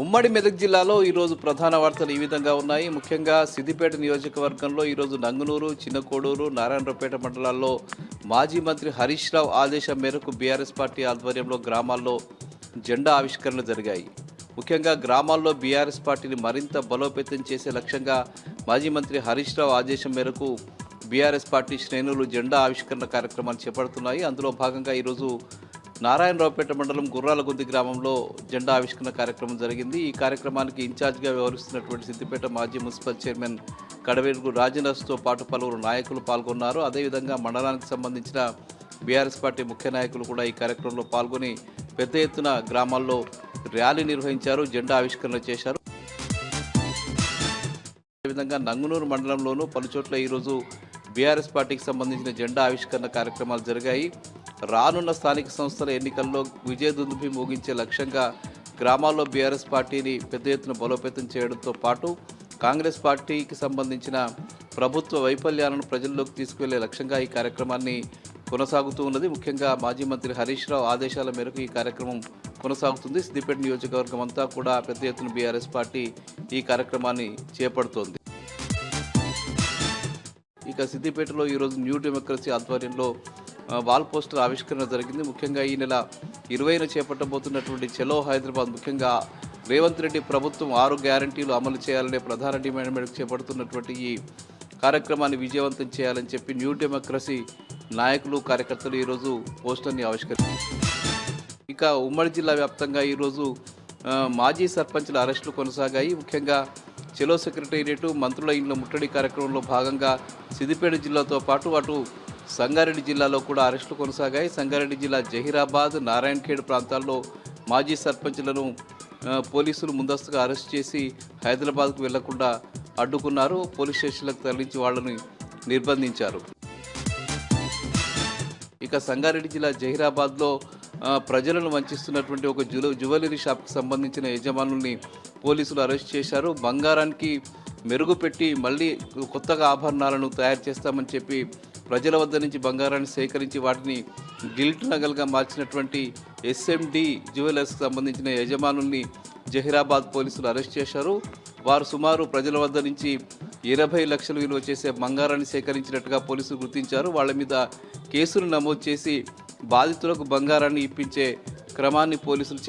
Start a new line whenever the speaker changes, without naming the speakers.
ఉమ్మడి మెదక్ జిల్లాలో ఈరోజు ప్రధాన వార్తలు ఈ విధంగా ఉన్నాయి. ముఖ్యంగా సిద్దిపేట నియోజకవర్గంలో ఈరోజు నంగునూరు, చిన్నకోడూరు, నారాయణరావుపేట మండలాల్లో మాజీ మంత్రి హరీష్ రావు ఆదేశం మేరకు బీఆర్ఎస్ పార్టీ ఆధ్వర్యంలో గ్రామాల్లో జెండా ఆవిష్కరణలు జరిగాయి. ముఖ్యంగా గ్రామాల్లో బీఆర్ఎస్ పార్టీని మరింత బలోపేతం చేసే లక్ష్యంగా మాజీ మంత్రి హరీష్ రావు ఆదేశం మేరకు బీఆర్ఎస్ పార్టీ శ్రేణులు జెండా ఆవిష్కరణ కార్యక్రమాలు చేపడుతున్నాయి. అందులో భాగంగా ఈరోజు నారాయణరావుపేట మండలం గుర్రాలగుంది గ్రామంలో జెండా ఆవిష్కరణ కార్యక్రమం జరిగింది. ఈ కార్యక్రమానికి ఇన్ఛార్జిగా వ్యవహరిస్తున్నటువంటి సిద్దిపేట మాజీ మున్సిపల్ చైర్మన్ కడవేరు రాజనర్స్తో పాటు పలువురు నాయకులు పాల్గొన్నారు. అదేవిధంగా మండలానికి సంబంధించిన బీఆర్ఎస్ పార్టీ ముఖ్య నాయకులు కూడా ఈ కార్యక్రమంలో పాల్గొని పెద్ద ఎత్తున గ్రామాల్లో ర్యాలీ నిర్వహించారు, జెండా ఆవిష్కరణ చేశారు. అదేవిధంగా నంగునూరు మండలంలోనూ పలుచోట్ల ఈరోజు బీఆర్ఎస్ పార్టీకి సంబంధించిన జెండా ఆవిష్కరణ కార్యక్రమాలు జరిగాయి. రానున్న స్థానిక సంస్థల ఎన్నికల్లో విజయదుందుభి మోగించే లక్ష్యంగా గ్రామాల్లో బీఆర్ఎస్ పార్టీని పెద్ద ఎత్తున బలోపేతం చేయడంతో పాటు కాంగ్రెస్ పార్టీకి సంబంధించిన ప్రభుత్వ వైఫల్యాలను ప్రజల్లోకి తీసుకువెళ్లే లక్ష్యంగా ఈ కార్యక్రమాన్ని కొనసాగుతూ ఉన్నది. ముఖ్యంగా మాజీ మంత్రి హరీష్ రావు ఆదేశాల మేరకు ఈ కార్యక్రమం కొనసాగుతుంది. సిద్దిపేట నియోజకవర్గం అంతా కూడా పెద్ద ఎత్తున బీఆర్ఎస్ పార్టీ ఈ కార్యక్రమాన్ని చేపడుతోంది. ఇక సిద్దిపేటలో ఈరోజు న్యూ డెమోక్రసీ ఆధ్వర్యంలో వాల్ పోస్టర్ ఆవిష్కరణ జరిగింది. ముఖ్యంగా ఈ నెల 20న చేపట్టబోతున్నటువంటి చలో హైదరాబాద్, ముఖ్యంగా రేవంత్ రెడ్డి ప్రభుత్వం 6 గ్యారంటీలు అమలు చేయాలనే ప్రధాన డిమాండ్ మేరకు చేపడుతున్నటువంటి ఈ కార్యక్రమాన్ని విజయవంతం చేయాలని చెప్పి న్యూ డెమోక్రసీ నాయకులు, కార్యకర్తలు ఈరోజు పోస్టర్ని ఆవిష్కరించారు. ఇక ఉమ్మడి జిల్లా వ్యాప్తంగా ఈరోజు మాజీ సర్పంచ్ల అరెస్టులు కొనసాగాయి. ముఖ్యంగా చెలో సెక్రటేరియట్, మంత్రుల ఇండ్ల ముట్టడి కార్యక్రమంలో భాగంగా సిద్దిపేట జిల్లాతో పాటు అటు సంగారెడ్డి జిల్లాలో కూడా అరెస్టులు కొనసాగాయి. సంగారెడ్డి జిల్లా జహీరాబాద్, నారాయణఖేడ్ ప్రాంతాల్లో మాజీ సర్పంచ్లను పోలీసులు ముందస్తుగా అరెస్ట్ చేసి హైదరాబాద్కు వెళ్లకుండా అడ్డుకున్నారు. పోలీస్ స్టేషన్లకు తరలించి వాళ్లను నిర్బంధించారు. ఇక సంగారెడ్డి జిల్లా జహీరాబాద్లో ప్రజలను వంచిస్తున్నటువంటి ఒక జ్యువెలరీ షాప్కి సంబంధించిన యజమానుల్ని పోలీసులు అరెస్ట్ చేశారు. బంగారానికి మెరుగుపెట్టి మళ్ళీ కొత్తగా ఆభరణాలను తయారు చేస్తామని చెప్పి ప్రజల వద్ద నుంచి బంగారాన్ని సేకరించి వాటిని గిల్ట్ నగలుగా మార్చినటువంటి ఎస్ఎండి జ్యువెలర్స్కి సంబంధించిన యజమానుల్ని జహీరాబాద్ పోలీసులు అరెస్ట్ చేశారు. వారు సుమారు ప్రజల వద్ద నుంచి 20 లక్షలు విలువ చేసే బంగారాన్ని సేకరించినట్టుగా పోలీసులు గుర్తించారు. వాళ్ళ మీద కేసులు నమోదు చేసి బాధితులకు బంగారాన్ని ఇప్పించే క్రమాన్ని పోలీసులు